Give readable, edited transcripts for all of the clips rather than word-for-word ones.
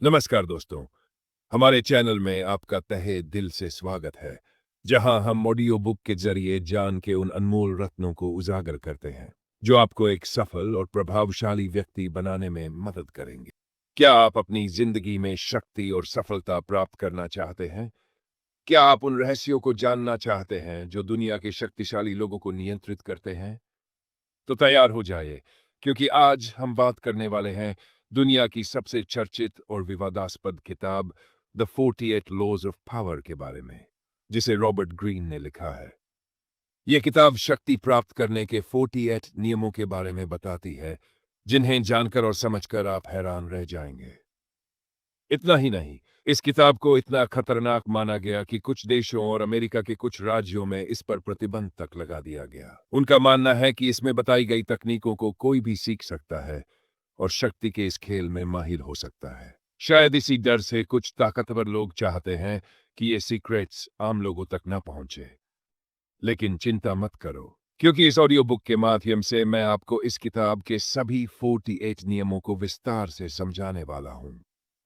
नमस्कार दोस्तों, हमारे चैनल में आपका तहे दिल से स्वागत है, जहां हम ऑडियो बुक के जरिए ज्ञान के उन अनमोल रत्नों को उजागर करते हैं, जो आपको एक सफल और प्रभावशाली व्यक्ति बनाने में मदद करेंगे। क्या आप अपनी जिंदगी में शक्ति और सफलता प्राप्त करना चाहते हैं? क्या आप उन रहस्यों को जानना चाहते हैं जो दुनिया के शक्तिशाली लोगों को नियंत्रित करते हैं? तो तैयार हो जाइए, क्योंकि आज हम बात करने वाले हैं दुनिया की सबसे चर्चित और विवादास्पद किताब द 48 लॉज ऑफ पावर के बारे में, जिसे रॉबर्ट ग्रीन ने लिखा है। यह किताब शक्ति प्राप्त करने के 48 नियमों के बारे में बताती है, जिन्हें जानकर और समझकर आप हैरान रह जाएंगे। इतना ही नहीं, इस किताब को इतना खतरनाक माना गया कि कुछ देशों और अमेरिका के कुछ राज्यों में इस पर प्रतिबंध तक लगा दिया गया। उनका मानना है कि इसमें बताई गई तकनीकों को कोई भी सीख सकता है और शक्ति के इस खेल में माहिर हो सकता है। शायद इसी डर से कुछ ताकतवर लोग चाहते हैं कि ये सीक्रेट्स आम लोगों तक न पहुंचे। लेकिन चिंता मत करो, क्योंकि इस ऑडियो बुक के माध्यम से मैं आपको इस किताब के सभी 48 नियमों को विस्तार से समझाने वाला हूं।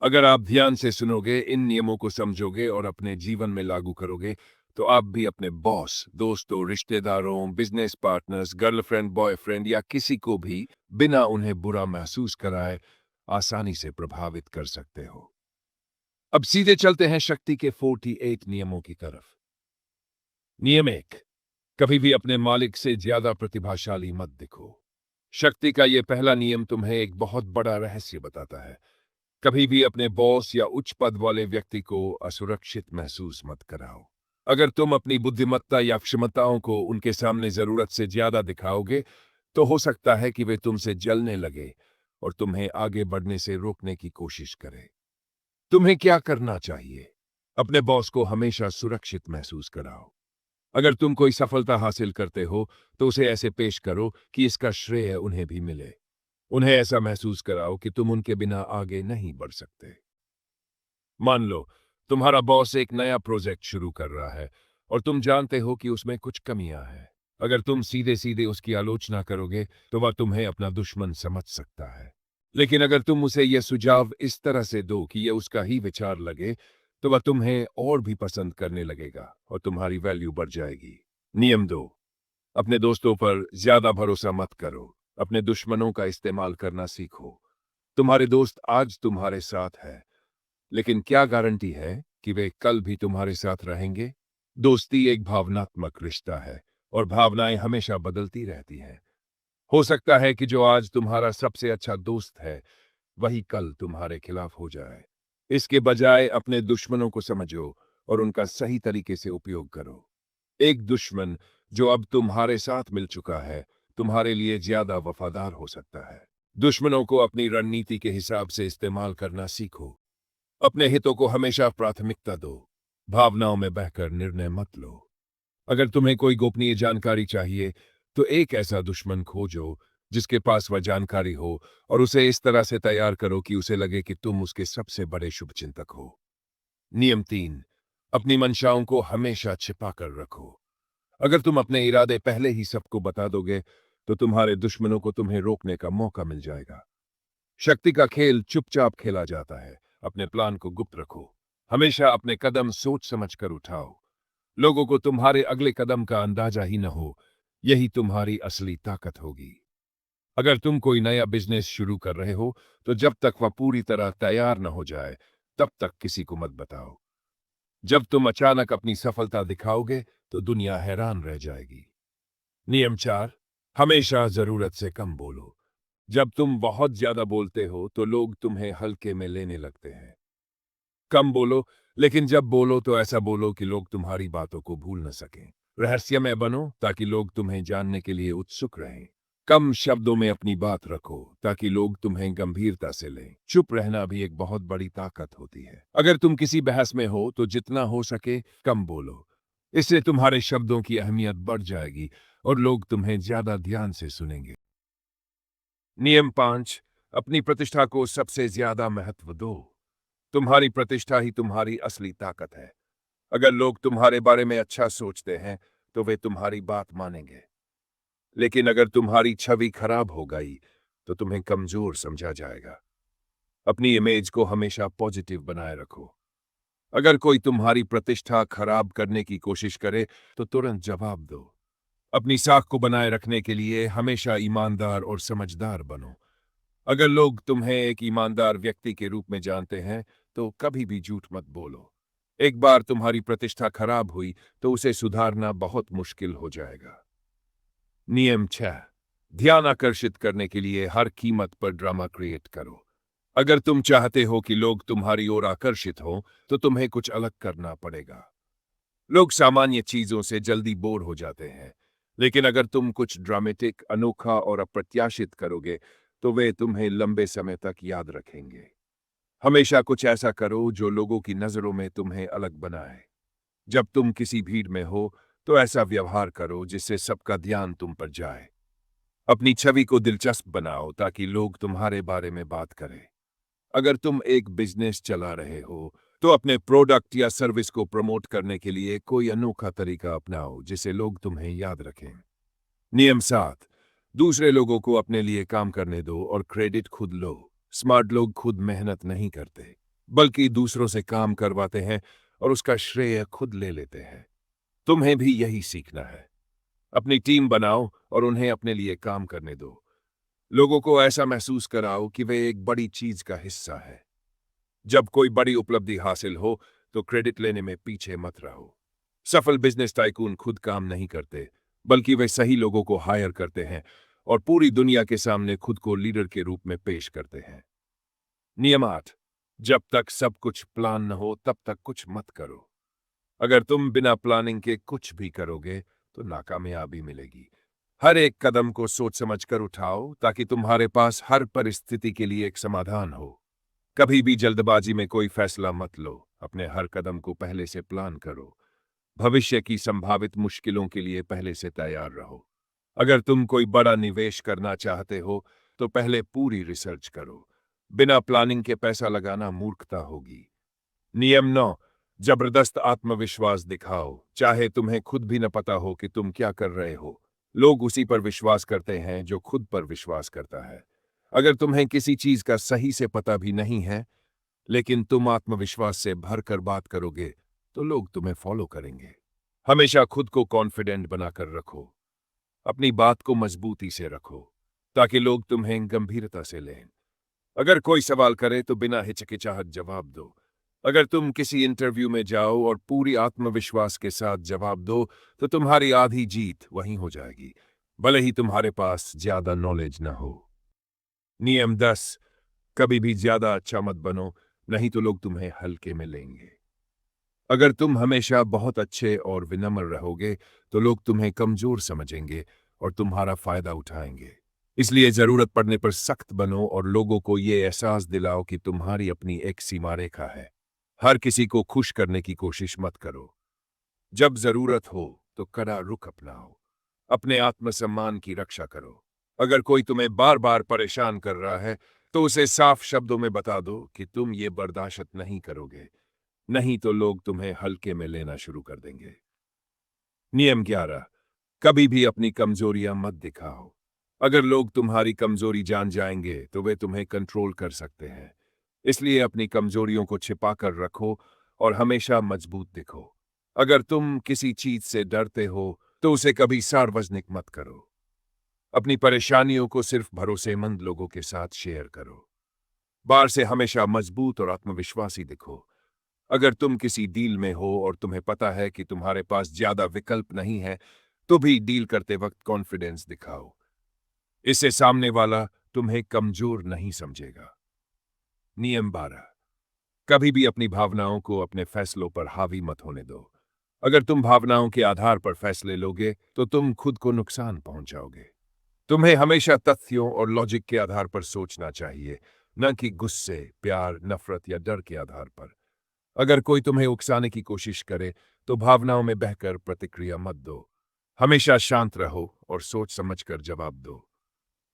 अगर आप ध्यान से सुनोगे, इन नियमों को समझोगे और अपने जीवन में लागू करोगे, तो आप भी अपने बॉस, दोस्तों, रिश्तेदारों, बिजनेस पार्टनर्स, गर्लफ्रेंड, बॉयफ्रेंड या किसी को भी बिना उन्हें बुरा महसूस कराए आसानी से प्रभावित कर सकते हो। अब सीधे चलते हैं शक्ति के 48 नियमों की तरफ। नियम 1, कभी भी अपने मालिक से ज्यादा प्रतिभाशाली मत दिखो। शक्ति का यह पहला नियम तुम्हें एक बहुत बड़ा रहस्य बताता है। कभी भी अपने बॉस या उच्च पद वाले व्यक्ति को असुरक्षित महसूस मत कराओ। अगर तुम अपनी बुद्धिमत्ता या क्षमताओं को उनके सामने जरूरत से ज्यादा दिखाओगे, तो हो सकता है कि वे तुमसे जलने लगे और तुम्हें आगे बढ़ने से रोकने की कोशिश करें। तुम्हें क्या करना चाहिए? अपने बॉस को हमेशा सुरक्षित महसूस कराओ। अगर तुम कोई सफलता हासिल करते हो, तो उसे ऐसे पेश करो कि इसका श्रेय उन्हें भी मिले। उन्हें ऐसा महसूस कराओ कि तुम उनके बिना आगे नहीं बढ़ सकते। मान लो, तुम्हारा बॉस एक नया प्रोजेक्ट शुरू कर रहा है और तुम जानते हो कि उसमें कुछ कमियां हैं। अगर तुम सीधे सीधे उसकी आलोचना करोगे, तो वह तुम्हें अपना दुश्मन समझ सकता है। लेकिन अगर तुम उसे यह सुझाव इस तरह से दो कि यह उसका ही विचार लगे, तो वह तुम्हें और भी पसंद करने लगेगा और तुम्हारी वैल्यू बढ़ जाएगी। नियम 2, अपने दोस्तों पर ज्यादा भरोसा मत करो। अपने दुश्मनों का इस्तेमाल करना सीखो। तुम्हारे दोस्त आज तुम्हारे साथ है, लेकिन क्या गारंटी है कि वे कल भी तुम्हारे साथ रहेंगे? दोस्ती एक भावनात्मक रिश्ता है और भावनाएं हमेशा बदलती रहती हैं। हो सकता है कि जो आज तुम्हारा सबसे अच्छा दोस्त है, वही कल तुम्हारे खिलाफ हो जाए। इसके बजाय अपने दुश्मनों को समझो और उनका सही तरीके से उपयोग करो। एक दुश्मन जो अब तुम्हारे साथ मिल चुका है, तुम्हारे लिए ज्यादा वफादार हो सकता है। दुश्मनों को अपनी रणनीति के हिसाब से इस्तेमाल करना सीखो। अपने हितों को हमेशा प्राथमिकता दो। भावनाओं में बहकर निर्णय मत लो। अगर तुम्हें कोई गोपनीय जानकारी चाहिए, तो एक ऐसा दुश्मन खोजो जिसके पास वह जानकारी हो, और उसे इस तरह से तैयार करो कि उसे लगे कि तुम उसके सबसे बड़े शुभचिंतक हो। नियम 3, अपनी मंशाओं को हमेशा छिपा कर रखो। अगर तुम अपने इरादे पहले ही सबको बता दोगे, तो तुम्हारे दुश्मनों को तुम्हें रोकने का मौका मिल जाएगा। शक्ति का खेल चुपचाप खेला जाता है। अपने प्लान को गुप्त रखो। हमेशा अपने कदम सोच समझ कर उठाओ। लोगों को तुम्हारे अगले कदम का अंदाजा ही न हो, यही तुम्हारी असली ताकत होगी। अगर तुम कोई नया बिजनेस शुरू कर रहे हो, तो जब तक वह पूरी तरह तैयार न हो जाए, तब तक किसी को मत बताओ। जब तुम अचानक अपनी सफलता दिखाओगे, तो दुनिया हैरान रह जाएगी। नियम 4, हमेशा जरूरत से कम बोलो। जब तुम बहुत ज्यादा बोलते हो, तो लोग तुम्हें हल्के में लेने लगते हैं। कम बोलो, लेकिन जब बोलो तो ऐसा बोलो कि लोग तुम्हारी बातों को भूल न सकें। रहस्यमय बनो ताकि लोग तुम्हें जानने के लिए उत्सुक रहें। कम शब्दों में अपनी बात रखो ताकि लोग तुम्हें गंभीरता से लें। चुप रहना भी एक बहुत बड़ी ताकत होती है। अगर तुम किसी बहस में हो, तो जितना हो सके कम बोलो। इससे तुम्हारे शब्दों की अहमियत बढ़ जाएगी और लोग तुम्हें ज्यादा ध्यान से सुनेंगे। नियम 5, अपनी प्रतिष्ठा को सबसे ज्यादा महत्व दो। तुम्हारी प्रतिष्ठा ही तुम्हारी असली ताकत है। अगर लोग तुम्हारे बारे में अच्छा सोचते हैं, तो वे तुम्हारी बात मानेंगे। लेकिन अगर तुम्हारी छवि खराब हो गई, तो तुम्हें कमजोर समझा जाएगा। अपनी इमेज को हमेशा पॉजिटिव बनाए रखो। अगर कोई तुम्हारी प्रतिष्ठा खराब करने की कोशिश करे तो तुरंत जवाब दो। अपनी साख को बनाए रखने के लिए हमेशा ईमानदार और समझदार बनो। अगर लोग तुम्हें एक ईमानदार व्यक्ति के रूप में जानते हैं तो कभी भी झूठ मत बोलो। एक बार तुम्हारी प्रतिष्ठा खराब हुई तो उसे सुधारना बहुत मुश्किल हो जाएगा। नियम 6, ध्यान आकर्षित करने के लिए हर कीमत पर ड्रामा क्रिएट करो। अगर तुम चाहते हो कि लोग तुम्हारी ओर आकर्षित हों तो तुम्हें कुछ अलग करना पड़ेगा। लोग सामान्य चीजों से जल्दी बोर हो जाते हैं, लेकिन अगर तुम कुछ ड्रामेटिक, अनोखा और अप्रत्याशित करोगे तो वे तुम्हें लंबे समय तक याद रखेंगे। हमेशा कुछ ऐसा करो जो लोगों की नजरों में तुम्हें अलग बनाए। जब तुम किसी भीड़ में हो तो ऐसा व्यवहार करो जिससे सबका ध्यान तुम पर जाए। अपनी छवि को दिलचस्प बनाओ ताकि लोग तुम्हारे बारे में बात करें। अगर तुम एक बिजनेस चला रहे हो तो अपने प्रोडक्ट या सर्विस को प्रमोट करने के लिए कोई अनोखा तरीका अपनाओ जिससे लोग तुम्हें याद रखें। नियम 7, दूसरे लोगों को अपने लिए काम करने दो और क्रेडिट खुद लो। स्मार्ट लोग खुद मेहनत नहीं करते, बल्कि दूसरों से काम करवाते हैं और उसका श्रेय खुद ले लेते हैं। तुम्हें भी यही सीखना है। अपनी टीम बनाओ और उन्हें अपने लिए काम करने दो। लोगों को ऐसा महसूस कराओ कि वे एक बड़ी चीज का हिस्सा है। जब कोई बड़ी उपलब्धि हासिल हो तो क्रेडिट लेने में पीछे मत रहो। सफल बिजनेस टाइकून खुद काम नहीं करते, बल्कि वे सही लोगों को हायर करते हैं और पूरी दुनिया के सामने खुद को लीडर के रूप में पेश करते हैं। नियम 8, जब तक सब कुछ प्लान न हो तब तक कुछ मत करो। अगर तुम बिना प्लानिंग के कुछ भी करोगे तो नाकामयाबी मिलेगी। हर एक कदम को सोच समझ कर उठाओ ताकि तुम्हारे पास हर परिस्थिति के लिए एक समाधान हो। कभी भी जल्दबाजी में कोई फैसला मत लो। अपने हर कदम को पहले से प्लान करो। भविष्य की संभावित मुश्किलों के लिए पहले से तैयार रहो। अगर तुम कोई बड़ा निवेश करना चाहते हो तो पहले पूरी रिसर्च करो। बिना प्लानिंग के पैसा लगाना मूर्खता होगी। नियम 9, जबरदस्त आत्मविश्वास दिखाओ। चाहे तुम्हें खुद भी न पता हो कि तुम क्या कर रहे हो, लोग उसी पर विश्वास करते हैं जो खुद पर विश्वास करता है। अगर तुम्हें किसी चीज का सही से पता भी नहीं है, लेकिन तुम आत्मविश्वास से भरकर बात करोगे, तो लोग तुम्हें फॉलो करेंगे। हमेशा खुद को कॉन्फिडेंट बनाकर रखो। अपनी बात को मजबूती से रखो, ताकि लोग तुम्हें गंभीरता से लें। अगर कोई सवाल करे तो बिना हिचकिचाहट जवाब दो। अगर तुम किसी इंटरव्यू में जाओ और पूरी आत्मविश्वास के साथ जवाब दो, तो तुम्हारी आधी जीत वहीं हो जाएगी, भले ही तुम्हारे पास ज्यादा नॉलेज ना हो। नियम 10, कभी भी ज्यादा अच्छा मत बनो, नहीं तो लोग तुम्हें हल्के में लेंगे। अगर तुम हमेशा बहुत अच्छे और विनम्र रहोगे, तो लोग तुम्हें कमजोर समझेंगे और तुम्हारा फायदा उठाएंगे। इसलिए जरूरत पड़ने पर सख्त बनो और लोगों को ये एहसास दिलाओ कि तुम्हारी अपनी एक सीमा रेखा है। हर किसी को खुश करने की कोशिश मत करो। जब जरूरत हो तो कड़ा रुख अपनाओ। अपने आत्मसम्मान की रक्षा करो। अगर कोई तुम्हें बार बार परेशान कर रहा है तो उसे साफ शब्दों में बता दो कि तुम ये बर्दाश्त नहीं करोगे, नहीं तो लोग तुम्हें हल्के में लेना शुरू कर देंगे। नियम 11, कभी भी अपनी कमजोरियां मत दिखाओ। अगर लोग तुम्हारी कमजोरी जान जाएंगे तो वे तुम्हें कंट्रोल कर सकते हैं। इसलिए अपनी कमजोरियों को छिपा कर रखो और हमेशा मजबूत दिखो। अगर तुम किसी चीज से डरते हो तो उसे कभी सार्वजनिक मत करो। अपनी परेशानियों को सिर्फ भरोसेमंद लोगों के साथ शेयर करो। बाहर से हमेशा मजबूत और आत्मविश्वासी दिखो। अगर तुम किसी डील में हो और तुम्हें पता है कि तुम्हारे पास ज्यादा विकल्प नहीं है, तो भी डील करते वक्त कॉन्फिडेंस दिखाओ। इससे सामने वाला तुम्हें कमजोर नहीं समझेगा। नियम 12, कभी भी अपनी भावनाओं को अपने फैसलों पर हावी मत होने दो। अगर तुम भावनाओं के आधार पर फैसले लोगे तो तुम खुद को नुकसान पहुंचाओगे। तुम्हें हमेशा तथ्यों और लॉजिक के आधार पर सोचना चाहिए, न कि गुस्से, प्यार, नफरत या डर के आधार पर। अगर कोई तुम्हें उकसाने की कोशिश करे तो भावनाओं में बहकर प्रतिक्रिया मत दो। हमेशा शांत रहो और सोच समझकर जवाब दो।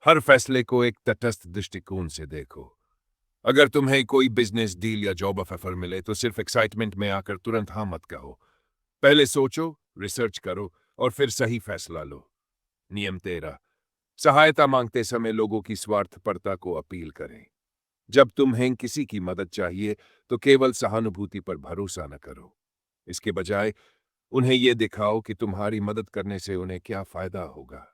हर फैसले को एक तटस्थ दृष्टिकोण से देखो। अगर तुम्हें कोई बिजनेस डील या जॉब ऑफर मिले तो सिर्फ एक्साइटमेंट में आकर तुरंत हाँ मत कहो। पहले सोचो, रिसर्च करो और फिर सही फैसला लो। नियम 13, सहायता मांगते समय लोगों की स्वार्थपरता को अपील करें। जब तुम्हें किसी की मदद चाहिए तो केवल सहानुभूति पर भरोसा न करो। इसके बजाय उन्हें यह दिखाओ कि तुम्हारी मदद करने से उन्हें क्या फायदा होगा।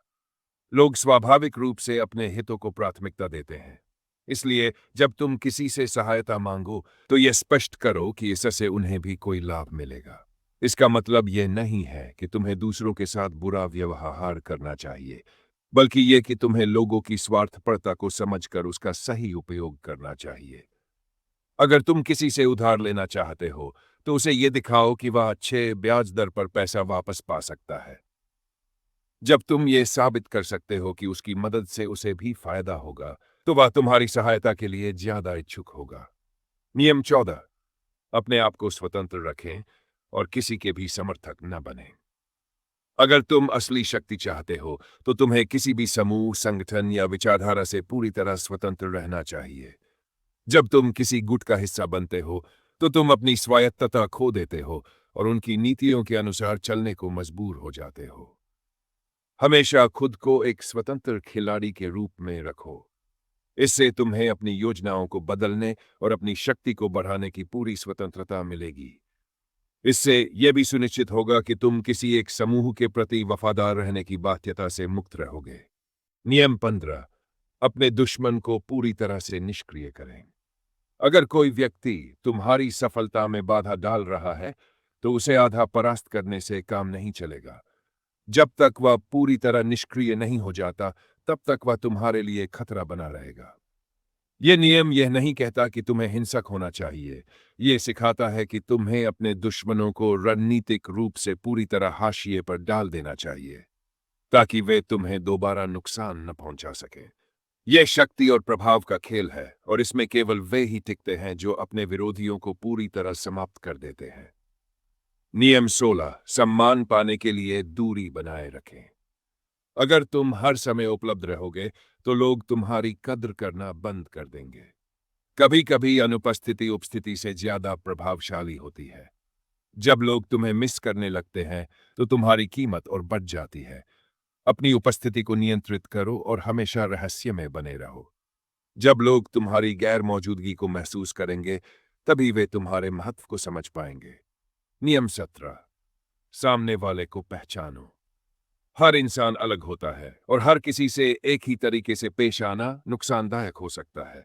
लोग स्वाभाविक रूप से अपने हितों को प्राथमिकता देते हैं। इसलिए जब तुम किसी से सहायता मांगो तो यह स्पष्ट करो कि इससे उन्हें भी कोई लाभ मिलेगा। इसका मतलब यह नहीं है कि तुम्हें दूसरों के साथ बुरा व्यवहार करना चाहिए, बल्कि यह कि तुम्हें लोगों की स्वार्थपरता को समझकर उसका सही उपयोग करना चाहिए। अगर तुम किसी से उधार लेना चाहते हो तो उसे यह दिखाओ कि वह अच्छे ब्याज दर पर पैसा वापस पा सकता है। जब तुम ये साबित कर सकते हो कि उसकी मदद से उसे भी फायदा होगा तो वह तुम्हारी सहायता के लिए ज्यादा इच्छुक होगा। नियम 14, अपने आप को स्वतंत्र रखें और किसी के भी समर्थक न बने। अगर तुम असली शक्ति चाहते हो तो तुम्हें किसी भी समूह, संगठन या विचारधारा से पूरी तरह स्वतंत्र रहना चाहिए। जब तुम किसी गुट का हिस्सा बनते हो तो तुम अपनी स्वायत्तता खो देते हो और उनकी नीतियों के अनुसार चलने को मजबूर हो जाते हो। हमेशा खुद को एक स्वतंत्र खिलाड़ी के रूप में रखो। इससे तुम्हें अपनी योजनाओं को बदलने और अपनी शक्ति को बढ़ाने की पूरी स्वतंत्रता मिलेगी। इससे यह भी सुनिश्चित होगा कि तुम किसी एक समूह के प्रति वफादार रहने की बाध्यता से मुक्त रहोगे। नियम 15, अपने दुश्मन को पूरी तरह से निष्क्रिय करें। अगर कोई व्यक्ति तुम्हारी सफलता में बाधा डाल रहा है तो उसे आधा परास्त करने से काम नहीं चलेगा। जब तक वह पूरी तरह निष्क्रिय नहीं हो जाता तब तक वह तुम्हारे लिए खतरा बना रहेगा। यह नियम यह नहीं कहता कि तुम्हें हिंसक होना चाहिए। यह सिखाता है कि तुम्हें अपने दुश्मनों को रणनीतिक रूप से पूरी तरह हाशिए पर डाल देना चाहिए ताकि वे तुम्हें दोबारा नुकसान न पहुंचा सकें। यह शक्ति और प्रभाव का खेल है और इसमें केवल वे ही टिकते हैं जो अपने विरोधियों को पूरी तरह समाप्त कर देते हैं। नियम 16, सम्मान पाने के लिए दूरी बनाए रखें। अगर तुम हर समय उपलब्ध रहोगे तो लोग तुम्हारी कद्र करना बंद कर देंगे। कभी कभी अनुपस्थिति उपस्थिति से ज्यादा प्रभावशाली होती है। जब लोग तुम्हें मिस करने लगते हैं तो तुम्हारी कीमत और बढ़ जाती है। अपनी उपस्थिति को नियंत्रित करो और हमेशा रहस्य में बने रहो। जब लोग तुम्हारी गैर मौजूदगी को महसूस करेंगे तभी वे तुम्हारे महत्व को समझ पाएंगे। नियम 17, सामने वाले को पहचानो। हर इंसान अलग होता है और हर किसी से एक ही तरीके से पेश आना नुकसानदायक हो सकता है।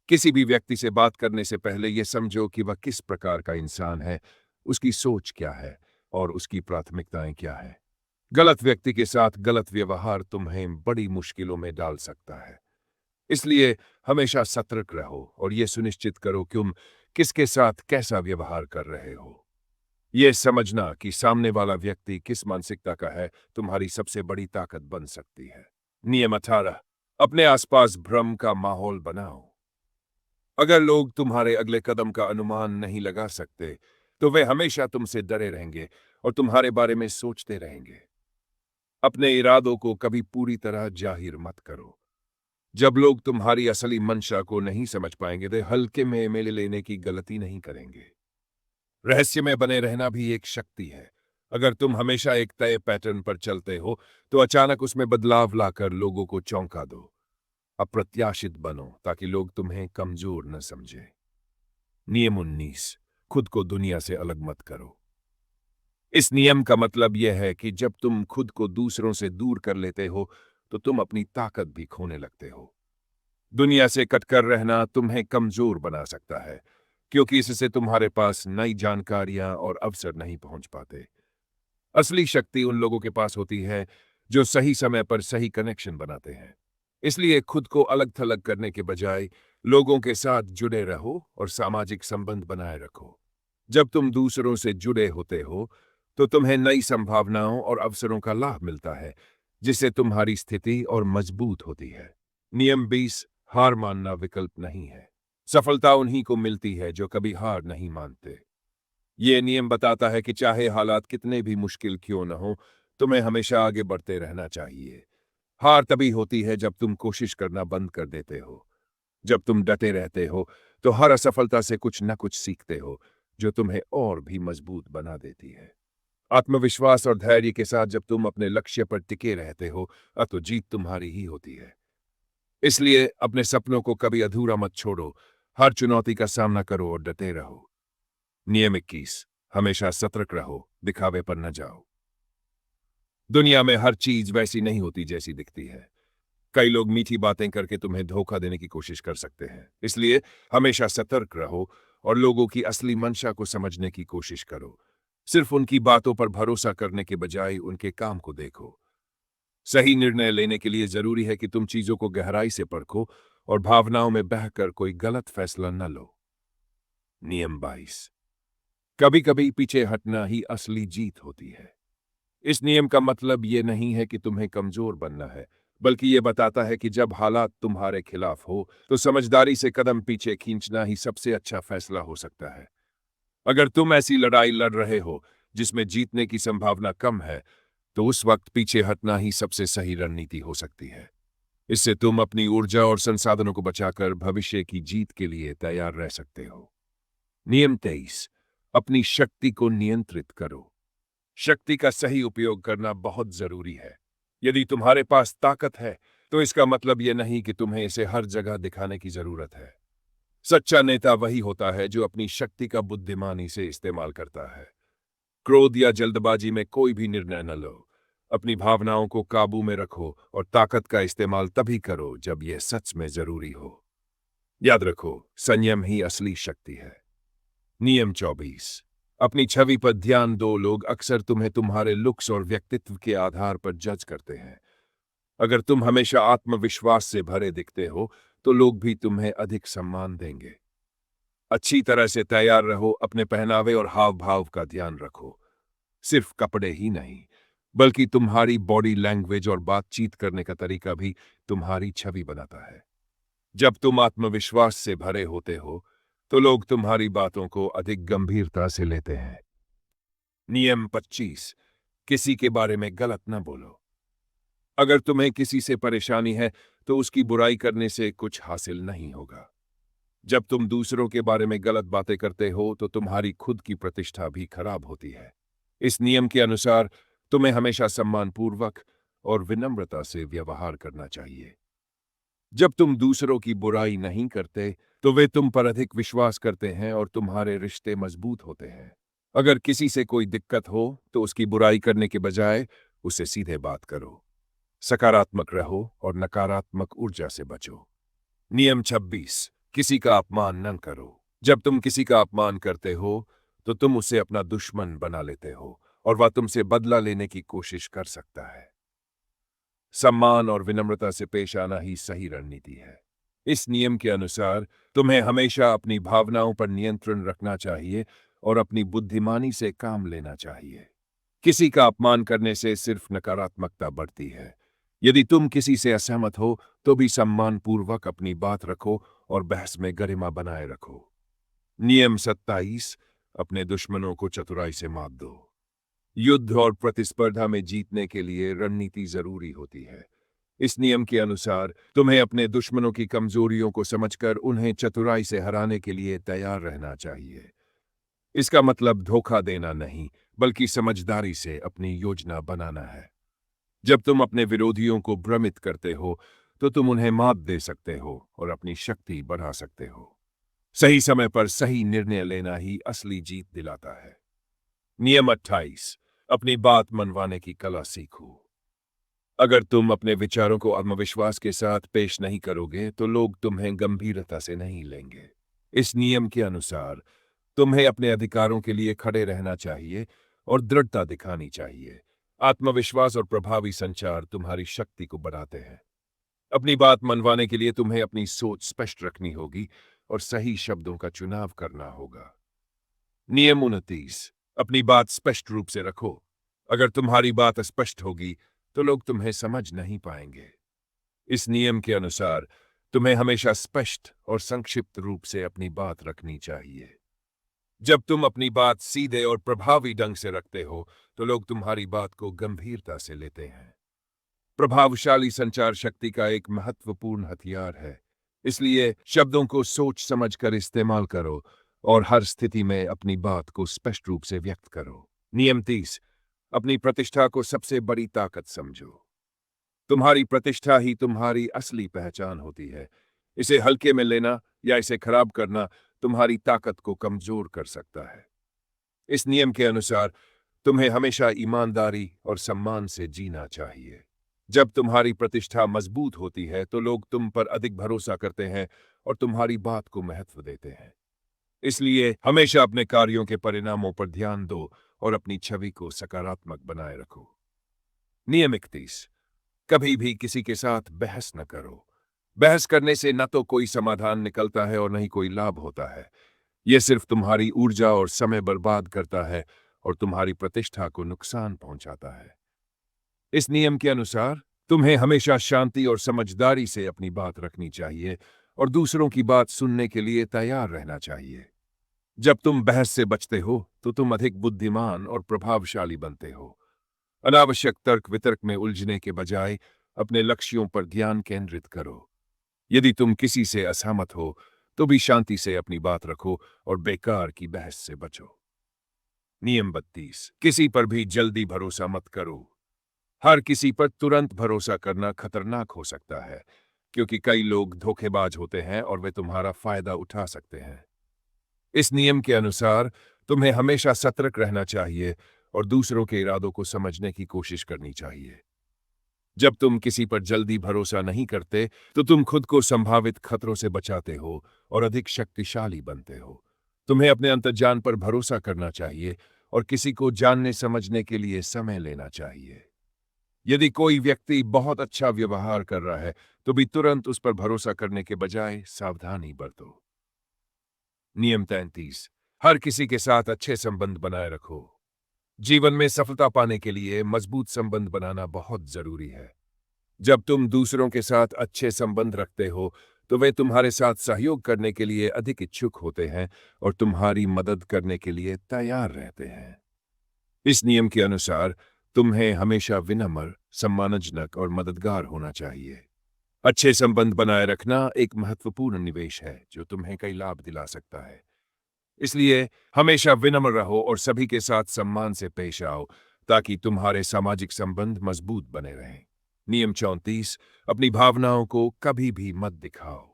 किसी भी व्यक्ति से बात करने से पहले यह समझो कि वह किस प्रकार का इंसान है, उसकी सोच क्या है और उसकी प्राथमिकताएं क्या है। गलत व्यक्ति के साथ गलत व्यवहार तुम्हें बड़ी मुश्किलों में डाल सकता है। इसलिए हमेशा सतर्क रहो और यह सुनिश्चित करो कि तुम किसके साथ कैसा व्यवहार कर रहे हो। यह समझना कि सामने वाला व्यक्ति किस मानसिकता का है तुम्हारी सबसे बड़ी ताकत बन सकती है। नियम 18, अपने आसपास भ्रम का माहौल बनाओ। अगर लोग तुम्हारे अगले कदम का अनुमान नहीं लगा सकते तो वे हमेशा तुमसे डरे रहेंगे और तुम्हारे बारे में सोचते रहेंगे। अपने इरादों को कभी पूरी तरह जाहिर मत करो। जब लोग तुम्हारी असली मंशा को नहीं समझ पाएंगे तो हल्के में ले लेने की गलती नहीं करेंगे। रहस्य में बने रहना भी एक शक्ति है। अगर तुम हमेशा एक तय पैटर्न पर चलते हो तो अचानक उसमें बदलाव लाकर लोगों को चौंका दो। अप्रत्याशित बनो ताकि लोग तुम्हें कमजोर न समझें। नियम 19, खुद को दुनिया से अलग मत करो। इस नियम का मतलब यह है कि जब तुम खुद को दूसरों से दूर कर लेते हो तो तुम अपनी ताकत भी खोने लगते हो। दुनिया से कटकर रहना तुम्हें कमजोर बना सकता है क्योंकि इससे तुम्हारे पास नई जानकारियां और अवसर नहीं पहुंच पाते। असली शक्ति उन लोगों के पास होती है जो सही समय पर सही कनेक्शन बनाते हैं। इसलिए खुद को अलग थलग करने के बजाय लोगों के साथ जुड़े रहो और सामाजिक संबंध बनाए रखो। जब तुम दूसरों से जुड़े होते हो तो तुम्हें नई संभावनाओं और अवसरों का लाभ मिलता है जिससे तुम्हारी स्थिति और मजबूत होती है। नियम 20, हार मानना विकल्प नहीं है। सफलता उन्हीं को मिलती है जो कभी हार नहीं मानते। यह नियम बताता है कि चाहे हालात कितने भी मुश्किल क्यों न हो, तुम्हें हमेशा आगे बढ़ते रहना चाहिए। हार तभी होती है जब तुम कोशिश करना बंद कर देते हो। जब तुम डटे रहते हो तो हर असफलता से कुछ न कुछ सीखते हो जो तुम्हें और भी मजबूत बना देती है। आत्मविश्वास और धैर्य के साथ जब तुम अपने लक्ष्य पर टिके रहते हो तो जीत तुम्हारी ही होती है। इसलिए अपने सपनों को कभी अधूरा मत छोड़ो हर चुनौती का सामना करो और डटे रहो। नियम 21, हमेशा सतर्क रहो, दिखावे पर न जाओ। दुनिया में हर चीज वैसी नहीं होती जैसी दिखती है। कई लोग मीठी बातें करके तुम्हें धोखा देने की कोशिश कर सकते हैं। इसलिए हमेशा सतर्क रहो और लोगों की असली मंशा को समझने की कोशिश करो। सिर्फ उनकी बातों पर भरोसा करने के बजाय उनके काम को देखो। सही निर्णय लेने के लिए जरूरी है कि तुम चीजों को गहराई से परखो और भावनाओं में बहकर कोई गलत फैसला न लो। नियम 22, कभी कभी पीछे हटना ही असली जीत होती है। इस नियम का मतलब ये नहीं है कि तुम्हें कमजोर बनना है, बल्कि ये बताता है कि जब हालात तुम्हारे खिलाफ हो तो समझदारी से कदम पीछे खींचना ही सबसे अच्छा फैसला हो सकता है। अगर तुम ऐसी लड़ाई लड़ रहे हो जिसमें जीतने की संभावना कम है, तो उस वक्त पीछे हटना ही सबसे सही रणनीति हो सकती है। इससे तुम अपनी ऊर्जा और संसाधनों को बचाकर भविष्य की जीत के लिए तैयार रह सकते हो। नियम 23, अपनी शक्ति को नियंत्रित करो। शक्ति का सही उपयोग करना बहुत जरूरी है। यदि तुम्हारे पास ताकत है तो इसका मतलब यह नहीं कि तुम्हें इसे हर जगह दिखाने की जरूरत है। सच्चा नेता वही होता है जो अपनी शक्ति का बुद्धिमानी से इस्तेमाल करता है। क्रोध या जल्दबाजी में कोई भी निर्णय न लो। अपनी भावनाओं को काबू में रखो और ताकत का इस्तेमाल तभी करो जब यह सच में जरूरी हो। याद रखो, संयम ही असली शक्ति है। नियम 24, अपनी छवि पर ध्यान दो। लोग अक्सर तुम्हें तुम्हारे लुक्स और व्यक्तित्व के आधार पर जज करते हैं। अगर तुम हमेशा आत्मविश्वास से भरे दिखते हो तो लोग भी तुम्हें अधिक सम्मान देंगे। अच्छी तरह से तैयार रहो, अपने पहनावे और हाव भाव का ध्यान रखो। सिर्फ कपड़े ही नहीं, बल्कि तुम्हारी बॉडी लैंग्वेज और बातचीत करने का तरीका भी तुम्हारी छवि बनाता है। जब तुम आत्मविश्वास से भरे होते हो तो लोग तुम्हारी बातों को अधिक गंभीरता से लेते हैं। नियम 25, किसी के बारे में गलत न बोलो। अगर तुम्हें किसी से परेशानी है तो उसकी बुराई करने से कुछ हासिल नहीं होगा। जब तुम दूसरों के बारे में गलत बातें करते हो तो तुम्हारी खुद की प्रतिष्ठा भी खराब होती है। इस नियम के अनुसार तुम्हें हमेशा सम्मानपूर्वक और विनम्रता से व्यवहार करना चाहिए। जब तुम दूसरों की बुराई नहीं करते तो वे तुम पर अधिक विश्वास करते हैं और तुम्हारे रिश्ते मजबूत होते हैं। अगर किसी से कोई दिक्कत हो तो उसकी बुराई करने के बजाय उससे सीधे बात करो। सकारात्मक रहो और नकारात्मक ऊर्जा से बचो। नियम 26, किसी का अपमान न करो। जब तुम किसी का अपमान करते हो तो तुम उसे अपना दुश्मन बना लेते हो और वह तुमसे बदला लेने की कोशिश कर सकता है। सम्मान और विनम्रता से पेश आना ही सही रणनीति है। इस नियम के अनुसार तुम्हें हमेशा अपनी भावनाओं पर नियंत्रण रखना चाहिए और अपनी बुद्धिमानी से काम लेना चाहिए। किसी का अपमान करने से सिर्फ नकारात्मकता बढ़ती है। यदि तुम किसी से असहमत हो तो भी सम्मानपूर्वक अपनी बात रखो और बहस में गरिमा बनाए रखो। नियम 27, अपने दुश्मनों को चतुराई से मात दो। युद्ध और प्रतिस्पर्धा में जीतने के लिए रणनीति जरूरी होती है। इस नियम के अनुसार तुम्हें अपने दुश्मनों की कमजोरियों को समझकर उन्हें चतुराई से हराने के लिए तैयार रहना चाहिए। इसका मतलब धोखा देना नहीं, बल्कि समझदारी से अपनी योजना बनाना है। जब तुम अपने विरोधियों को भ्रमित करते हो तो तुम उन्हें मात दे सकते हो और अपनी शक्ति बढ़ा सकते हो। सही समय पर सही निर्णय लेना ही असली जीत दिलाता है। नियम 28, अपनी बात मनवाने की कला सीखो। अगर तुम अपने विचारों को आत्मविश्वास के साथ पेश नहीं करोगे तो लोग तुम्हें गंभीरता से नहीं लेंगे। इस नियम के अनुसार तुम्हें अपने अधिकारों के लिए खड़े रहना चाहिए और दृढ़ता दिखानी चाहिए। आत्मविश्वास और प्रभावी संचार तुम्हारी शक्ति को बढ़ाते हैं। अपनी बात मनवाने के लिए तुम्हें अपनी सोच स्पष्ट रखनी होगी और सही शब्दों का चुनाव करना होगा। नियम 29, अपनी बात स्पष्ट रूप से रखो। अगर तुम्हारी बात स्पष्ट होगी तो लोग तुम्हें समझ नहीं पाएंगे। इस नियम के अनुसार तुम्हें हमेशा स्पष्ट और संक्षिप्त रूप से अपनी बात रखनी चाहिए। जब तुम अपनी बात सीधे और प्रभावी ढंग से रखते हो तो लोग तुम्हारी बात को गंभीरता से लेते हैं। प्रभावशाली संचार शक्ति का एक महत्वपूर्ण हथियार है। इसलिए शब्दों को सोच समझकर इस्तेमाल करो और हर स्थिति में अपनी बात को स्पष्ट रूप से व्यक्त करो। नियम 30, अपनी प्रतिष्ठा को सबसे बड़ी ताकत समझो। तुम्हारी प्रतिष्ठा ही तुम्हारी असली पहचान होती है। इसे हल्के में लेना या इसे खराब करना तुम्हारी ताकत को कमजोर कर सकता है। इस नियम के अनुसार तुम्हें हमेशा ईमानदारी और सम्मान से जीना चाहिए। जब तुम्हारी प्रतिष्ठा मजबूत होती है तो लोग तुम पर अधिक भरोसा करते हैं और तुम्हारी बात को महत्व देते हैं। इसलिए हमेशा अपने कार्यों के परिणामों पर ध्यान दो और अपनी छवि को सकारात्मक बनाए रखो। नियम 31, कभी भी किसी के साथ बहस न करो। बहस करने से न तो कोई समाधान निकलता है और न ही कोई लाभ होता है। यह सिर्फ तुम्हारी ऊर्जा और समय बर्बाद करता है और तुम्हारी प्रतिष्ठा को नुकसान पहुंचाता है। इस नियम के अनुसार तुम्हें हमेशा शांति और समझदारी से अपनी बात रखनी चाहिए और दूसरों की बात सुनने के लिए तैयार रहना चाहिए। जब तुम बहस से बचते हो तो तुम अधिक बुद्धिमान और प्रभावशाली बनते हो। अनावश्यक तर्क वितर्क में उलझने के बजाय अपने लक्ष्यों पर ध्यान केंद्रित करो। यदि तुम किसी से असहमत हो तो भी शांति से अपनी बात रखो और बेकार की बहस से बचो। नियम 32, किसी पर भी जल्दी भरोसा मत करो। हर किसी पर तुरंत भरोसा करना खतरनाक हो सकता है, क्योंकि कई लोग धोखेबाज होते हैं और वे तुम्हारा फायदा उठा सकते हैं। इस नियम के अनुसार तुम्हें हमेशा सतर्क रहना चाहिए और दूसरों के इरादों को समझने की कोशिश करनी चाहिए। जब तुम किसी पर जल्दी भरोसा नहीं करते तो तुम खुद को संभावित खतरों से बचाते हो और अधिक शक्तिशाली बनते हो। तुम्हें अपने अंतर्ज्ञान पर भरोसा करना चाहिए और किसी को जानने समझने के लिए समय लेना चाहिए। यदि कोई व्यक्ति बहुत अच्छा व्यवहार कर रहा है तो भी तुरंत उस पर भरोसा करने के बजाय सावधानी बरतो। नियम 33, हर किसी के साथ अच्छे संबंध बनाए रखो। जीवन में सफलता पाने के लिए मजबूत संबंध बनाना बहुत जरूरी है। जब तुम दूसरों के साथ अच्छे संबंध रखते हो तो वे तुम्हारे साथ सहयोग करने के लिए अधिक इच्छुक होते हैं और तुम्हारी मदद करने के लिए तैयार रहते हैं। इस नियम के अनुसार तुम्हें हमेशा विनम्र, सम्मानजनक और मददगार होना चाहिए। अच्छे संबंध बनाए रखना एक महत्वपूर्ण निवेश है जो तुम्हें कई लाभ दिला सकता है। इसलिए हमेशा विनम्र रहो और सभी के साथ सम्मान से पेश आओ ताकि तुम्हारे सामाजिक संबंध मजबूत बने रहें। नियम 34, अपनी भावनाओं को कभी भी मत दिखाओ।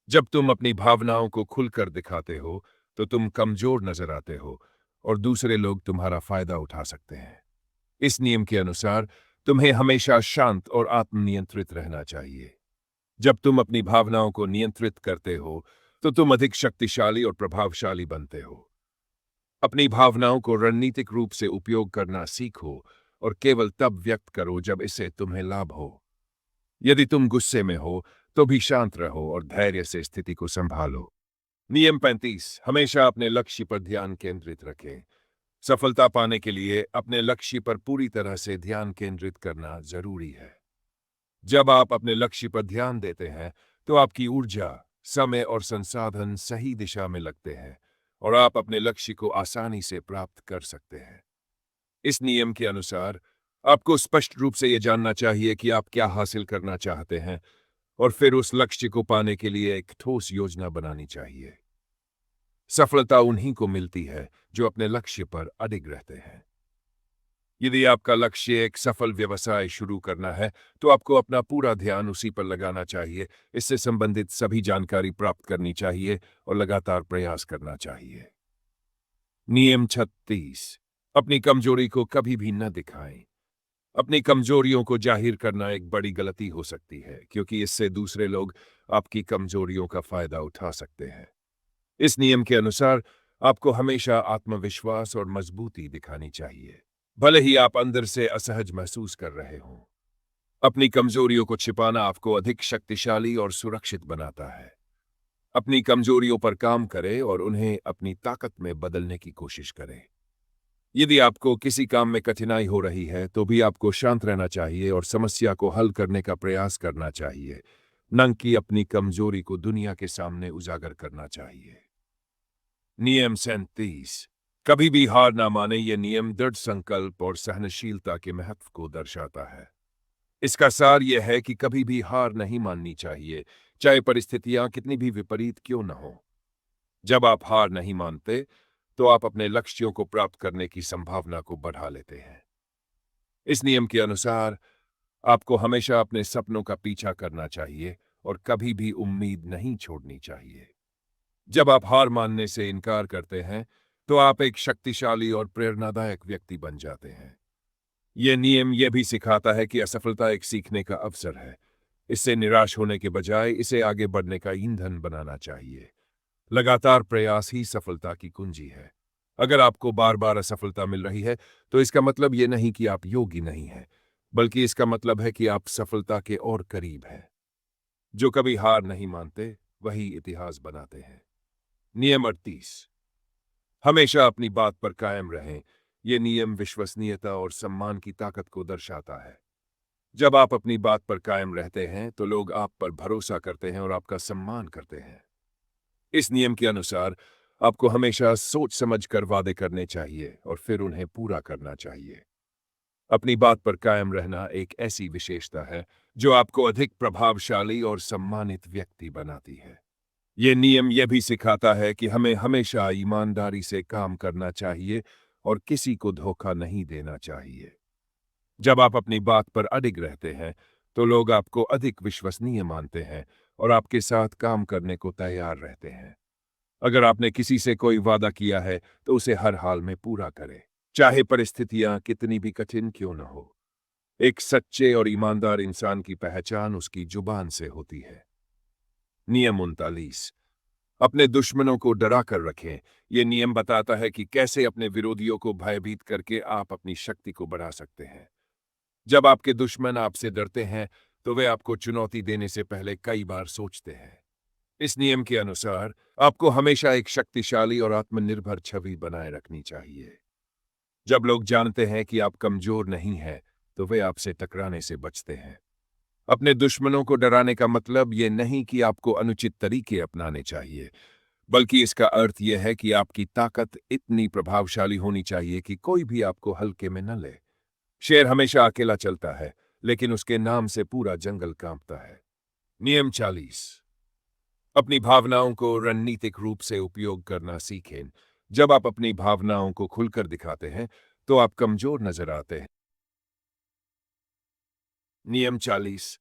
जब तुम अपनी भावनाओं को खुलकर दिखाते हो तो तुम कमजोर नजर आते हो और दूसरे लोग तुम्हारा फायदा उठा सकते हैं। इस नियम के अनुसार तुम्हें हमेशा शांत और आत्मनियंत्रित रहना चाहिए। जब तुम अपनी भावनाओं को नियंत्रित करते हो तो तुम अधिक शक्तिशाली और प्रभावशाली बनते हो। अपनी भावनाओं को रणनीतिक रूप से उपयोग करना सीखो और केवल तब व्यक्त करो जब इससे तुम्हें लाभ हो। यदि तुम गुस्से में हो तो भी शांत रहो और धैर्य से स्थिति को संभालो। नियम 35, हमेशा अपने लक्ष्य पर ध्यान केंद्रित रखें। सफलता पाने के लिए अपने लक्ष्य पर पूरी तरह से ध्यान केंद्रित करना जरूरी है। जब आप अपने लक्ष्य पर ध्यान देते हैं तो आपकी ऊर्जा, समय और संसाधन सही दिशा में लगते हैं और आप अपने लक्ष्य को आसानी से प्राप्त कर सकते हैं। इस नियम के अनुसार आपको स्पष्ट रूप से यह जानना चाहिए कि आप क्या हासिल करना चाहते हैं और फिर उस लक्ष्य को पाने के लिए एक ठोस योजना बनानी चाहिए। सफलता उन्हीं को मिलती है जो अपने लक्ष्य पर अडिग रहते हैं। यदि आपका लक्ष्य एक सफल व्यवसाय शुरू करना है तो आपको अपना पूरा ध्यान उसी पर लगाना चाहिए। इससे संबंधित सभी जानकारी प्राप्त करनी चाहिए और लगातार प्रयास करना चाहिए। नियम 36, अपनी कमजोरी को कभी भी न दिखाएं। अपनी कमजोरियों को जाहिर करना एक बड़ी गलती हो सकती है क्योंकि इससे दूसरे लोग आपकी कमजोरियों का फायदा उठा सकते हैं। इस नियम के अनुसार आपको हमेशा आत्मविश्वास और मजबूती दिखानी चाहिए, भले ही आप अंदर से असहज महसूस कर रहे हों। अपनी कमजोरियों को छिपाना आपको अधिक शक्तिशाली और सुरक्षित बनाता है। अपनी कमजोरियों पर काम करें और उन्हें अपनी ताकत में बदलने की कोशिश करें। यदि आपको किसी काम में कठिनाई हो रही है तो भी आपको शांत रहना चाहिए और समस्या को हल करने का प्रयास करना चाहिए, न कि अपनी कमजोरी को दुनिया के सामने उजागर करना चाहिए। नियम 37, कभी भी हार ना माने। यह नियम दृढ़ संकल्प और सहनशीलता के महत्व को दर्शाता है। इसका सार यह है कि कभी भी हार नहीं माननी चाहिए, चाहे परिस्थितियां कितनी भी विपरीत क्यों न हो। जब आप हार नहीं मानते तो आप अपने लक्ष्यों को प्राप्त करने की संभावना को बढ़ा लेते हैं। इस नियम के अनुसार आपको हमेशा अपने सपनों का पीछा करना चाहिए और कभी भी उम्मीद नहीं छोड़नी चाहिए। जब आप हार मानने से इनकार करते हैं, तो आप एक शक्तिशाली और प्रेरणादायक व्यक्ति बन जाते हैं। यह नियम यह भी सिखाता है कि असफलता एक सीखने का अवसर है। इससे निराश होने के बजाय इसे आगे बढ़ने का ईंधन बनाना चाहिए। लगातार प्रयास ही सफलता की कुंजी है। अगर आपको बार बार असफलता मिल रही है, तो इसका मतलब ये नहीं कि आप योग्य नहीं हैं, बल्कि इसका मतलब है कि आप सफलता के और करीब हैं। जो कभी हार नहीं मानते, वही इतिहास बनाते हैं। नियम 38। हमेशा अपनी बात पर कायम रहें। यह नियम विश्वसनीयता और सम्मान की ताकत को दर्शाता है। जब आप अपनी बात पर कायम रहते हैं, तो लोग आप पर भरोसा करते हैं और आपका सम्मान करते हैं। इस नियम के अनुसार आपको हमेशा सोच समझ कर वादे करने चाहिए और फिर उन्हें पूरा करना चाहिए। अपनी बात पर कायम रहना एक ऐसी विशेषता है जो आपको अधिक प्रभावशाली और सम्मानित व्यक्ति बनाती है। ये नियम यह भी सिखाता है कि हमें हमेशा ईमानदारी से काम करना चाहिए और किसी को धोखा नहीं देना चाहिए। जब आप अपनी बात पर अडिग रहते हैं, तो लोग आपको अधिक विश्वसनीय मानते हैं और आपके साथ काम करने को तैयार रहते हैं। अगर आपने किसी से कोई वादा किया है, तो उसे हर हाल में पूरा करें, चाहे परिस्थितियां कितनी भी कठिन क्यों न हो। एक सच्चे और ईमानदार इंसान की पहचान उसकी जुबान से होती है। नियम 39। अपने दुश्मनों को डरा कर रखें। यह नियम बताता है कि कैसे अपने विरोधियों को भयभीत करके आप अपनी शक्ति को बढ़ा सकते हैं। जब आपके दुश्मन आपसे डरते हैं, तो वे आपको चुनौती देने से पहले कई बार सोचते हैं। इस नियम के अनुसार आपको हमेशा एक शक्तिशाली और आत्मनिर्भर छवि बनाए रखनी चाहिए। जब लोग जानते हैं कि आप कमजोर नहीं हैं, तो वे आपसे टकराने से बचते हैं। अपने दुश्मनों को डराने का मतलब ये नहीं कि आपको अनुचित तरीके अपनाने चाहिए, बल्कि इसका अर्थ यह है कि आपकी ताकत इतनी प्रभावशाली होनी चाहिए कि कोई भी आपको हल्के में न ले। शेर हमेशा अकेला चलता है, लेकिन उसके नाम से पूरा जंगल कांपता है। नियम 40। अपनी भावनाओं को रणनीतिक रूप से उपयोग करना सीखें। जब आप अपनी भावनाओं को खुलकर दिखाते हैं, तो आप कमजोर नजर आते हैं। नियम 40।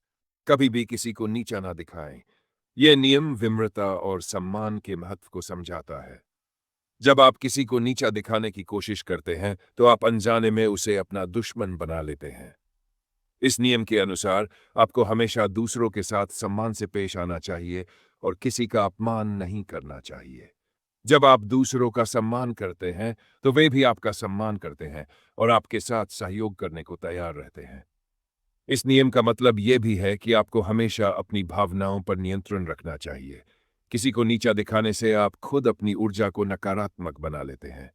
कभी भी किसी को नीचा ना दिखाएं। यह नियम विनम्रता और सम्मान के महत्व को समझाता है। जब आप किसी को नीचा दिखाने की कोशिश करते हैं, तो आप अनजाने में उसे अपना दुश्मन बना लेते हैं। इस नियम के अनुसार आपको हमेशा दूसरों के साथ सम्मान से पेश आना चाहिए और किसी का अपमान नहीं करना चाहिए। जब आप दूसरों का सम्मान करते हैं, तो वे भी आपका सम्मान करते हैं और आपके साथ सहयोग करने को तैयार रहते हैं। इस नियम का मतलब यह भी है कि आपको हमेशा अपनी भावनाओं पर नियंत्रण रखना चाहिए। किसी को नीचा दिखाने से आप खुद अपनी ऊर्जा को नकारात्मक बना लेते हैं।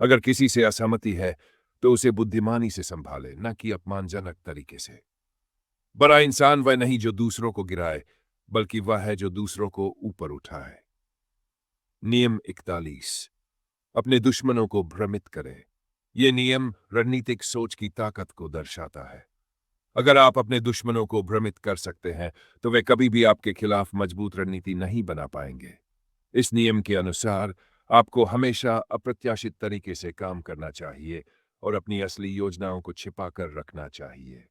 अगर किसी से असहमति है, तो उसे बुद्धिमानी से संभाले, न कि अपमानजनक तरीके से। बड़ा इंसान वह नहीं जो दूसरों को गिराए, बल्कि वह है जो दूसरों को ऊपर उठाए। नियम 41। अपने दुश्मनों को भ्रमित करें। यह नियम रणनीतिक सोच की ताकत को दर्शाता है। अगर आप अपने दुश्मनों को भ्रमित कर सकते हैं, तो वे कभी भी आपके खिलाफ मजबूत रणनीति नहीं बना पाएंगे। इस नियम के अनुसार आपको हमेशा अप्रत्याशित तरीके से काम करना चाहिए और अपनी असली योजनाओं को छिपा कर रखना चाहिए।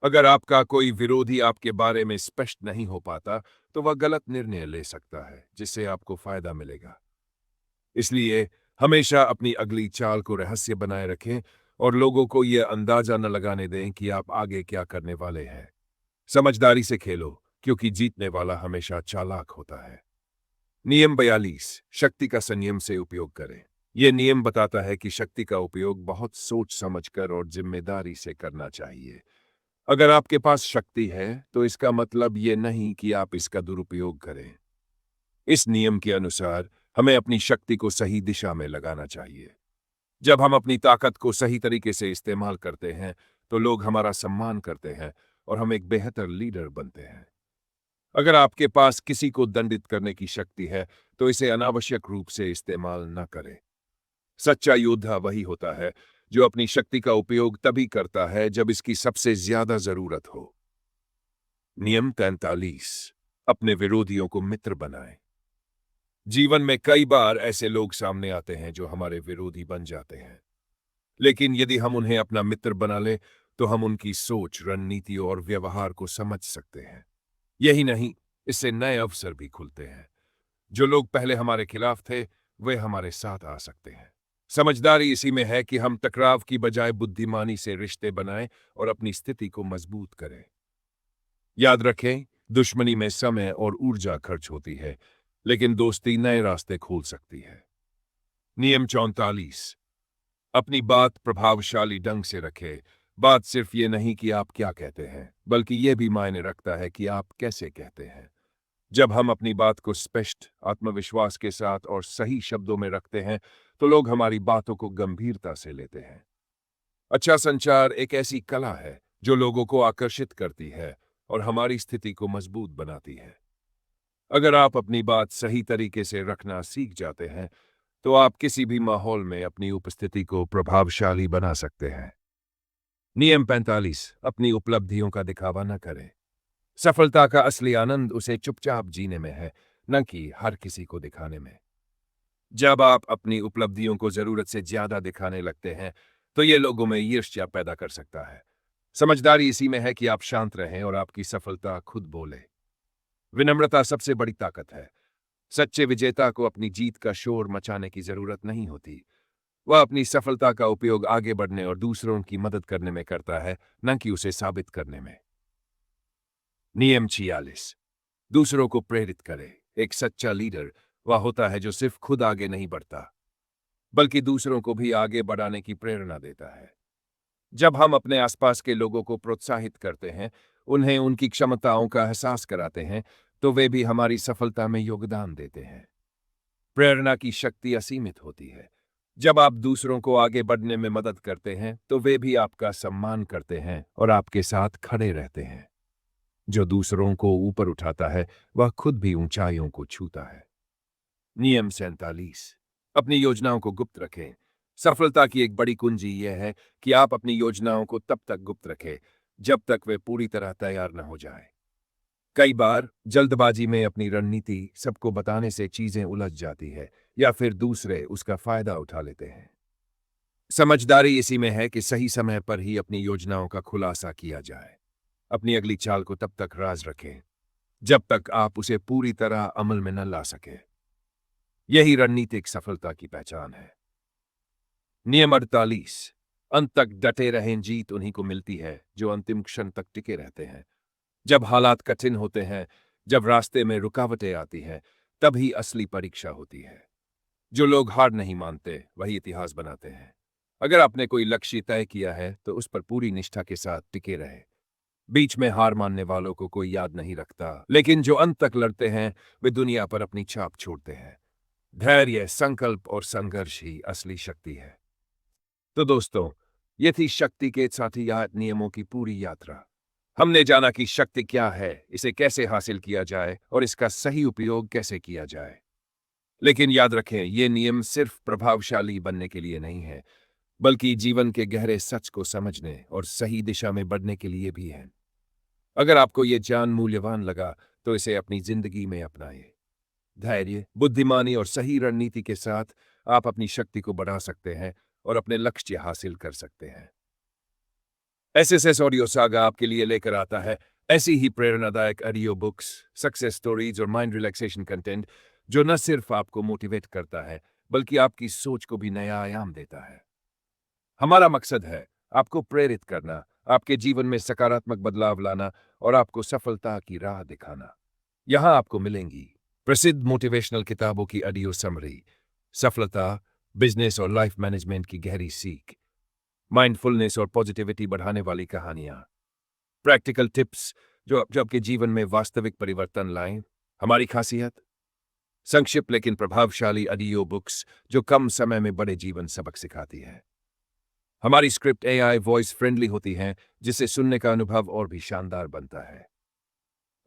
अगर आपका कोई विरोधी आपके बारे में स्पष्ट नहीं हो पाता, तो वह गलत निर्णय ले सकता है, जिससे आपको फायदा मिलेगा। इसलिए हमेशा अपनी अगली चाल को रहस्य बनाए रखें और लोगों को यह अंदाजा न लगाने दें कि आप आगे क्या करने वाले हैं। समझदारी से खेलो, क्योंकि जीतने वाला हमेशा चालाक होता है। नियम 42। शक्ति का संयम से उपयोग करें। यह नियम बताता है कि शक्ति का उपयोग बहुत सोच समझकर और जिम्मेदारी से करना चाहिए। अगर आपके पास शक्ति है, तो इसका मतलब यह नहीं कि आप इसका दुरुपयोग करें। इस नियम के अनुसार हमें अपनी शक्ति को सही दिशा में लगाना चाहिए। जब हम अपनी ताकत को सही तरीके से इस्तेमाल करते हैं, तो लोग हमारा सम्मान करते हैं और हम एक बेहतर लीडर बनते हैं। अगर आपके पास किसी को दंडित करने की शक्ति है, तो इसे अनावश्यक रूप से इस्तेमाल न करें। सच्चा योद्धा वही होता है जो अपनी शक्ति का उपयोग तभी करता है जब इसकी सबसे ज्यादा जरूरत हो। नियम 43। अपने विरोधियों को मित्र बनाएं। जीवन में कई बार ऐसे लोग सामने आते हैं जो हमारे विरोधी बन जाते हैं, लेकिन यदि हम उन्हें अपना मित्र बना लें, तो हम उनकी सोच, रणनीति और व्यवहार को समझ सकते हैं। यही नहीं, इससे नए अवसर भी खुलते हैं। जो लोग पहले हमारे खिलाफ थे, वे हमारे साथ आ सकते हैं। समझदारी इसी में है कि हम टकराव की बजाय बुद्धिमानी से रिश्ते बनाएं और अपनी स्थिति को मजबूत करें। याद रखें, दुश्मनी में समय और ऊर्जा खर्च होती है, लेकिन दोस्ती नए रास्ते खोल सकती है। नियम 44। अपनी बात प्रभावशाली ढंग से रखें। बात सिर्फ ये नहीं कि आप क्या कहते हैं, बल्कि यह भी मायने रखता है कि आप कैसे कहते हैं। जब हम अपनी बात को स्पष्ट, आत्मविश्वास के साथ और सही शब्दों में रखते हैं, तो लोग हमारी बातों को गंभीरता से लेते हैं। अच्छा संचार एक ऐसी कला है जो लोगों को आकर्षित करती है और हमारी स्थिति को मजबूत बनाती है। अगर आप अपनी बात सही तरीके से रखना सीख जाते हैं, तो आप किसी भी माहौल में अपनी उपस्थिति को प्रभावशाली बना सकते हैं। नियम 45। अपनी उपलब्धियों का दिखावा न करें। सफलता का असली आनंद उसे चुपचाप जीने में है, न कि हर किसी को दिखाने में। जब आप अपनी उपलब्धियों को जरूरत से ज्यादा दिखाने लगते हैं, तो ये लोगों में ईर्ष्या पैदा कर सकता है। समझदारी इसी में है कि आप शांत रहें और आपकी सफलता खुद बोले। विनम्रता सबसे बड़ी ताकत है। सच्चे विजेता को अपनी जीत का शोर मचाने की जरूरत नहीं होती। वह अपनी सफलता का उपयोग आगे बढ़ने और दूसरों की मदद करने में करता है, न कि उसे साबित करने में। नियम 46। दूसरों को प्रेरित करे। एक सच्चा लीडर वह होता है जो सिर्फ खुद आगे नहीं बढ़ता, बल्कि दूसरों को भी आगे बढ़ाने की प्रेरणा देता है। जब हम अपने आसपास के लोगों को प्रोत्साहित करते हैं, उन्हें उनकी क्षमताओं का एहसास कराते हैं, तो वे भी हमारी सफलता में योगदान देते हैं। प्रेरणा की शक्ति असीमित होती है। जब आप दूसरों को आगे बढ़ने में मदद करते हैं, तो वे भी आपका सम्मान करते हैं और आपके साथ खड़े रहते हैं। जो दूसरों को ऊपर उठाता है, वह खुद भी ऊंचाइयों को छूता है। नियम 47। अपनी योजनाओं को गुप्त रखें। सफलता की एक बड़ी कुंजी यह है कि आप अपनी योजनाओं को तब तक गुप्त रखें जब तक वे पूरी तरह तैयार न हो जाए। कई बार जल्दबाजी में अपनी रणनीति सबको बताने से चीजें उलझ जाती है या फिर दूसरे उसका फायदा उठा लेते हैं। समझदारी इसी में है कि सही समय पर ही अपनी योजनाओं का खुलासा किया जाए। अपनी अगली चाल को तब तक राज रखें जब तक आप उसे पूरी तरह अमल में न ला सके। यही रणनीतिक सफलता की पहचान है। नियम 48। अंत तक डटे रहें। जीत उन्हीं को मिलती है जो अंतिम क्षण तक टिके रहते हैं। जब हालात कठिन होते हैं, जब रास्ते में रुकावटें आती हैं, तभी असली परीक्षा होती है। जो लोग हार नहीं मानते, वही इतिहास बनाते हैं। अगर आपने कोई लक्ष्य तय किया है, तो उस पर पूरी निष्ठा के साथ टिके रहे। बीच में हार मानने वालों को कोई याद नहीं रखता, लेकिन जो अंत तक लड़ते हैं, वे दुनिया पर अपनी छाप छोड़ते हैं। धैर्य, संकल्प और संघर्ष ही असली शक्ति है। तो दोस्तों, ये थी शक्ति के 8 नियमों की पूरी यात्रा। हमने जाना कि शक्ति क्या है, इसे कैसे हासिल किया जाए और इसका सही उपयोग कैसे किया जाए। लेकिन याद रखें, ये नियम सिर्फ प्रभावशाली बनने के लिए नहीं है, बल्कि जीवन के गहरे सच को समझने और सही दिशा में बढ़ने के लिए भी है। अगर आपको ये जान मूल्यवान लगा, तो इसे अपनी जिंदगी में अपनाएं। धैर्य, बुद्धिमानी और सही रणनीति के साथ आप अपनी शक्ति को बढ़ा सकते हैं और अपने लक्ष्य हासिल कर सकते हैं। एसएसएस ऑडियो सागा आपके लिए लेकर आता है ऐसी ही प्रेरणादायक ऑडियो बुक्स, सक्सेस स्टोरीज और माइंड रिलैक्सेशन कंटेंट, जो न सिर्फ आपको मोटिवेट करता है, बल्कि आपकी सोच को भी नया आयाम देता है। हमारा मकसद है आपको प्रेरित करना, आपके जीवन में सकारात्मक बदलाव लाना और आपको सफलता की राह दिखाना। यहां आपको मिलेंगी प्रसिद्ध मोटिवेशनल किताबों की ऑडियो समरी, सफलता, बिजनेस और लाइफ मैनेजमेंट की गहरी सीख, माइंडफुलनेस और पॉजिटिविटी बढ़ाने वाली कहानियां, प्रैक्टिकल टिप्स जो आपके जीवन में वास्तविक परिवर्तन लाएं। हमारी खासियत, संक्षिप्त लेकिन प्रभावशाली ऑडियो बुक्स जो कम समय में बड़े जीवन सबक सिखाती है। हमारी स्क्रिप्ट एआई वॉइस फ्रेंडली होती हैं, जिससे सुनने का अनुभव और भी शानदार बनता है।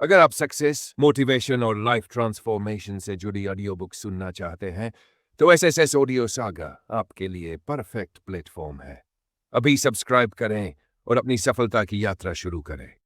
अगर आप सक्सेस, मोटिवेशन और लाइफ ट्रांसफॉर्मेशन से जुड़ी ऑडियो बुक सुनना चाहते हैं, तो एसएसएस ऑडियो सागा आपके लिए परफेक्ट प्लेटफॉर्म है। अभी सब्सक्राइब करें और अपनी सफलता की यात्रा शुरू करें।